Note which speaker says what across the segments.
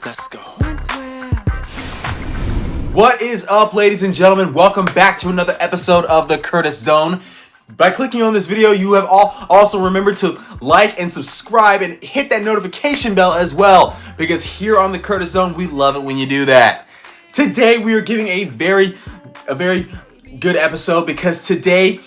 Speaker 1: Let's go.
Speaker 2: What is up, ladies and gentlemen? Welcome back to another episode of the Curtis Zone. By clicking on this video, you have also remembered to like and subscribe and hit that notification bell as well, because here on the Curtis Zone, we love it when you do that. Today, we are giving a very good episode, because today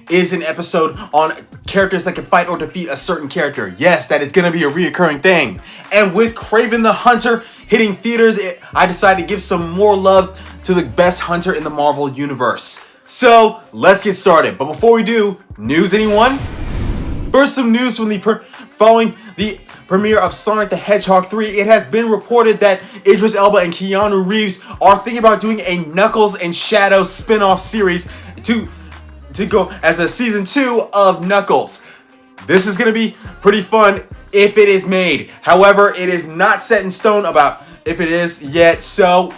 Speaker 2: is an episode on characters that can fight or defeat a certain character. Yes, that is going to be a reoccurring thing. And with Kraven the Hunter hitting theaters, I decided to give some more love to the best hunter in the Marvel Universe. So, let's get started. But before we do, news anyone? First, some news from following the premiere of Sonic the Hedgehog 3. It has been reported that Idris Elba and Keanu Reeves are thinking about doing a Knuckles and Shadow spin-off series to go as a season 2 of Knuckles. This is going to be pretty fun if it is made. However, it is not set in stone about if it is yet, so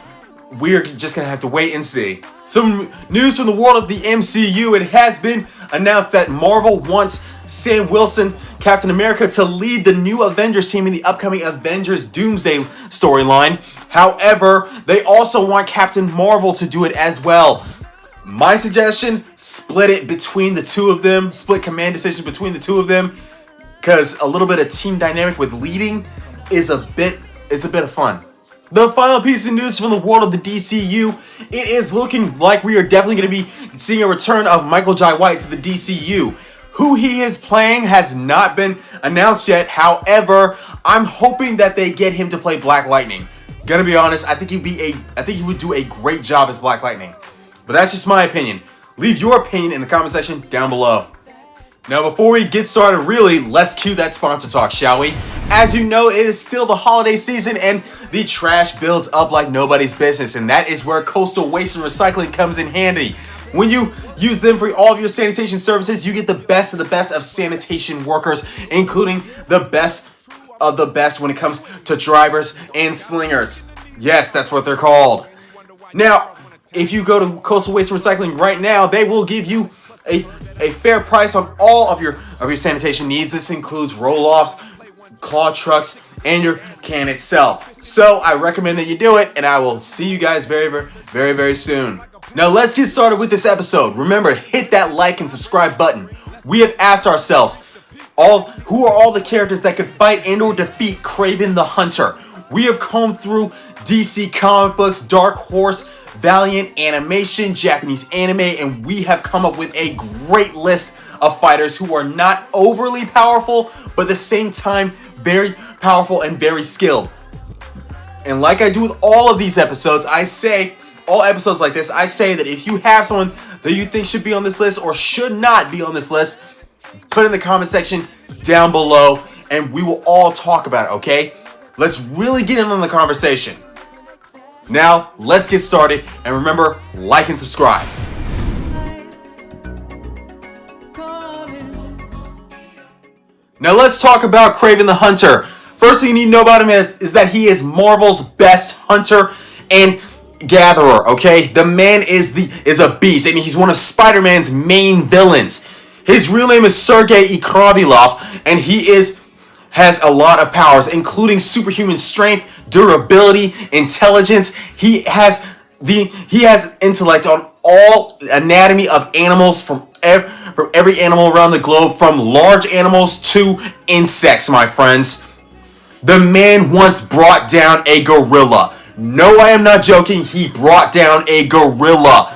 Speaker 2: we're just going to have to wait and see. Some news from the world of the MCU. It has been announced that Marvel wants Sam Wilson, Captain America, to lead the new Avengers team in the upcoming Avengers Doomsday storyline. However, they also want Captain Marvel to do it as well. My suggestion, split it between the two of them. Split command decisions between the two of them. Because a little bit of team dynamic with leading is a bit of fun. The final piece of news from the world of the DCU. It is looking like we are definitely going to be seeing a return of Michael Jai White to the DCU. Who he is playing has not been announced yet. However, I'm hoping that they get him to play Black Lightning. Gonna be honest, I think he would do a great job as Black Lightning. But that's just my opinion. Leave your opinion in the comment section down below. Now, before we get started, really, let's cue that sponsor talk, shall we? As you know, it is still the holiday season and the trash builds up like nobody's business, and that is where Coastal Waste and Recycling comes in handy. When you use them for all of your sanitation services, you get the best of sanitation workers, including the best of the best when it comes to drivers and slingers. Yes, that's what they're called. Now, if you go to Coastal Waste and Recycling right now, they will give you a fair price on all of your sanitation needs. This includes roll-offs, claw trucks, and your can itself. So I recommend that you do it, and I will see you guys very soon. Now let's get started with this episode. Remember, hit that like and subscribe button. We have asked ourselves, who are all the characters that could fight and or defeat Kraven the Hunter? We have combed through DC comic books, Dark Horse, Valiant, animation, Japanese anime, and we have come up with a great list of fighters who are not overly powerful, but at the same time very powerful and very skilled. And like I do with all of these episodes, all episodes like this, I say that if you have someone that you think should be on this list or should not be on this list, put it in the comment section down below and we will all talk about it, okay? Let's really get in on the conversation. Now, let's get started, and remember, like and subscribe. Now let's talk about Kraven the Hunter. First thing you need to know about him is that he is Marvel's best hunter and gatherer, okay? The man is a beast, and he's one of Spider-Man's main villains. His real name is Sergei Ikravilov, and he has a lot of powers, including superhuman strength, durability, intelligence. He has intellect on all anatomy of animals from every animal around the globe, from large animals to insects, my friends. The man once brought down a gorilla. No, I am not joking. He brought down a gorilla.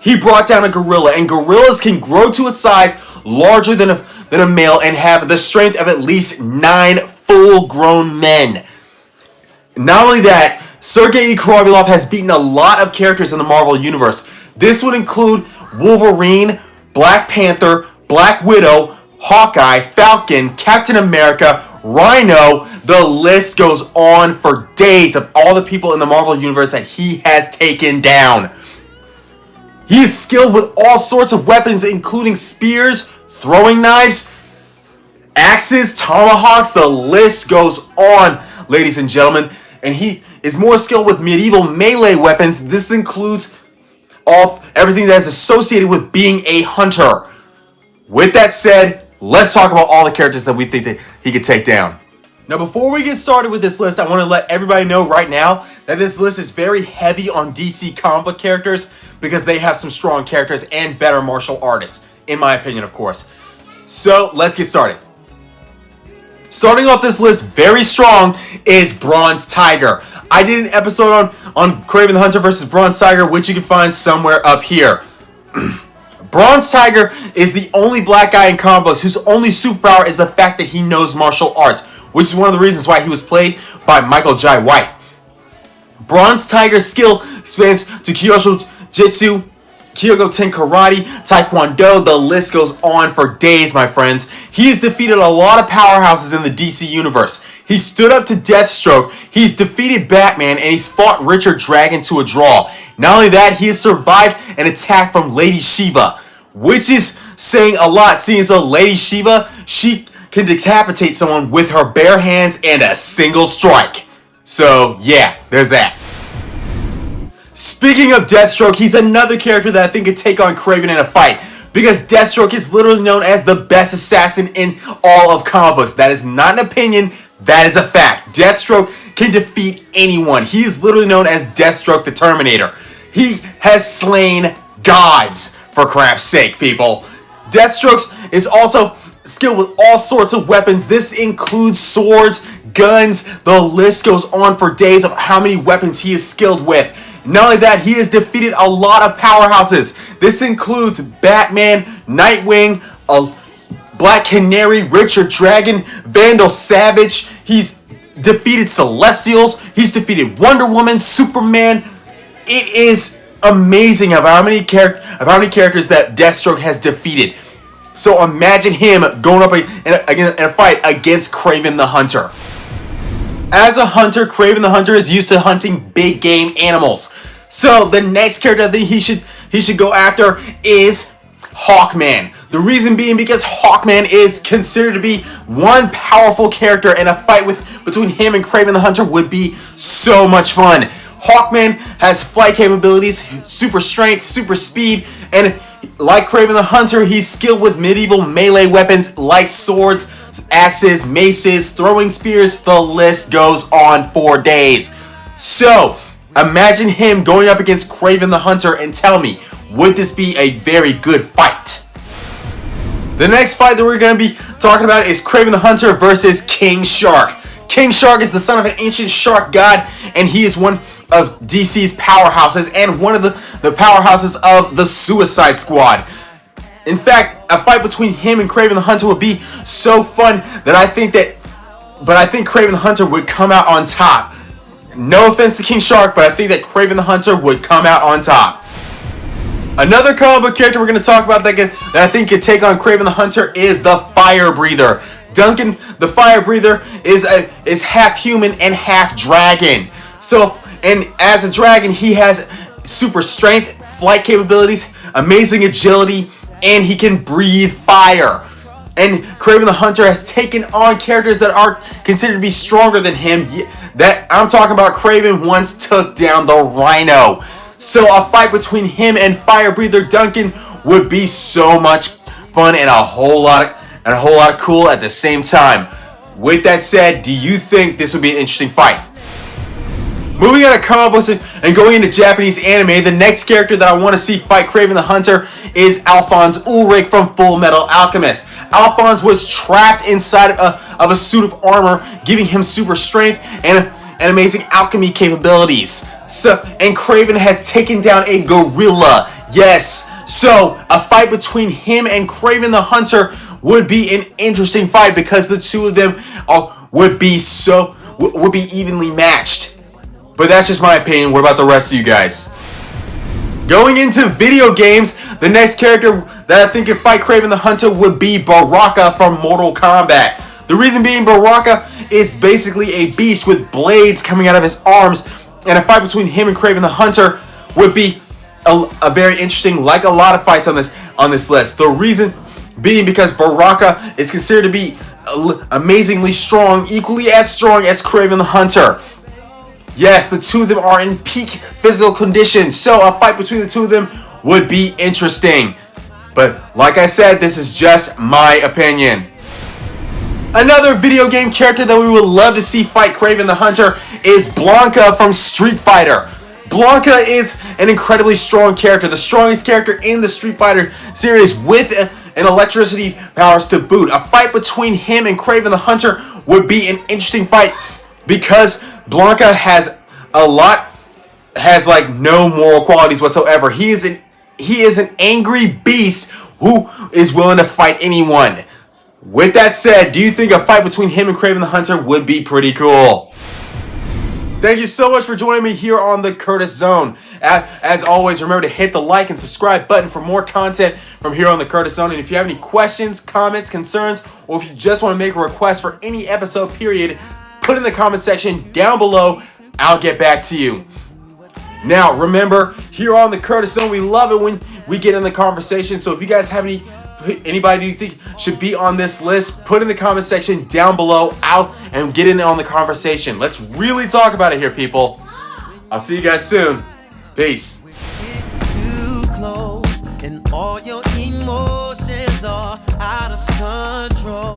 Speaker 2: And gorillas can grow to a size larger than a male and have the strength of at least 9 full-grown men. Not only that, Sergei Ikravilov has beaten a lot of characters in the Marvel Universe. This would include Wolverine, Black Panther, Black Widow, Hawkeye, Falcon, Captain America, Rhino. The list goes on for days of all the people in the Marvel Universe that he has taken down. He is skilled with all sorts of weapons, including spears, throwing knives, axes, tomahawks. The list goes on, ladies and gentlemen. And he is more skilled with medieval melee weapons. This includes everything that is associated with being a hunter. With that said, let's talk about all the characters that we think that he could take down. Now, before we get started with this list, I want to let everybody know right now that this list is very heavy on DC comic book characters because they have some strong characters and better martial artists, in my opinion, of course. So, let's get started. Starting off this list very strong is Bronze Tiger. I did an episode on Kraven the Hunter versus Bronze Tiger, which you can find somewhere up here. Bronze Tiger is the only black guy in comic books whose only superpower is the fact that he knows martial arts, which is one of the reasons why he was played by Michael Jai White. Bronze Tiger's skill spans to Kyosho Jitsu, Kyogoten Karate, Taekwondo, the list goes on for days, my friends. He's defeated a lot of powerhouses in the DC universe. He stood up to Deathstroke, he's defeated Batman, and he's fought Richard Dragon to a draw. Not only that, he has survived an attack from Lady Shiva, which is saying a lot, seeing as though Lady Shiva, she can decapitate someone with her bare hands and a single strike. So, yeah, there's that. Speaking of Deathstroke, he's another character that I think could take on Kraven in a fight, because Deathstroke is literally known as the best assassin in all of comic books. That is not an opinion, that is a fact. Deathstroke can defeat anyone. He is literally known as Deathstroke the Terminator. He has slain gods, for crap's sake, people. Deathstroke is also skilled with all sorts of weapons. This includes swords, guns, the list goes on for days of how many weapons he is skilled with. Not only that, he has defeated a lot of powerhouses. This includes Batman, Nightwing, Black Canary, Richard Dragon, Vandal Savage. He's defeated Celestials. He's defeated Wonder Woman, Superman. It is amazing of how many characters that Deathstroke has defeated. So imagine him going up in a fight against Kraven the Hunter. As a hunter, Kraven the Hunter is used to hunting big game animals. So the next character I think he should go after is Hawkman. The reason being because Hawkman is considered to be one powerful character, and a fight between him and Kraven the Hunter would be so much fun. Hawkman has flight capabilities, super strength, super speed, and like Kraven the Hunter, he's skilled with medieval melee weapons like swords, axes, maces, throwing spears, the list goes on for days. So, imagine him going up against Kraven the Hunter and tell me, would this be a very good fight? The next fight that we're going to be talking about is Kraven the Hunter versus King Shark. King Shark is the son of an ancient shark god, and he is one of DC's powerhouses and one of the powerhouses of the Suicide Squad. In fact, a fight between him and Kraven the Hunter would be so fun that I think Kraven the Hunter would come out on top. No offense to King Shark, but I think that Kraven the Hunter would come out on top. Another comic book character we're going to talk about that I think could take on Kraven the Hunter is the Fire Breather. Duncan, the Fire Breather, is half human and half dragon. And as a dragon, he has super strength, flight capabilities, amazing agility, and he can breathe fire. And Kraven the Hunter has taken on characters that are considered to be stronger than him. That I'm talking about, Kraven once took down the Rhino. So a fight between him and Fire Breather Duncan would be so much fun and a whole lot of cool at the same time. With that said, do you think this would be an interesting fight? Moving out of comic books and going into Japanese anime, the next character that I want to see fight Kraven the Hunter is Alphonse Ulrich from Full Metal Alchemist. Alphonse was trapped inside of a suit of armor, giving him super strength and amazing alchemy capabilities. And Kraven has taken down a gorilla. Yes. So a fight between him and Kraven the Hunter would be an interesting fight because the two of them would be evenly matched. But that's just my opinion. What about the rest of you guys? Going into video games, the next character that I think could fight Kraven the Hunter would be Baraka from Mortal Kombat. The reason being, Baraka is basically a beast with blades coming out of his arms, and a fight between him and Kraven the Hunter would be a very interesting, like a lot of fights on this list. The reason being because Baraka is considered to be amazingly strong, equally as strong as Kraven the Hunter. Yes, the two of them are in peak physical condition, so a fight between the two of them would be interesting. But like I said, this is just my opinion. Another video game character that we would love to see fight Kraven the Hunter is Blanka from Street Fighter. Blanka is an incredibly strong character, the strongest character in the Street Fighter series with an electricity powers to boot. A fight between him and Kraven the Hunter would be an interesting fight because Blanka has like no moral qualities whatsoever. He is an angry beast who is willing to fight anyone. With that said, do you think a fight between him and Kraven the Hunter would be pretty cool? Thank you so much for joining me here on the Curtis Zone. As always, remember to hit the like and subscribe button for more content from here on the Curtis Zone. And if you have any questions, comments, concerns, or if you just want to make a request for any episode period, put in the comment section down below. I'll get back to you. Now, remember, here on the Curtis Zone, we love it when we get in the conversation. So if you guys have anybody you think should be on this list, put in the comment section down below, out and get in on the conversation. Let's really talk about it here, people. I'll see you guys soon. Peace.
Speaker 3: Too close and all your emotions are out of control.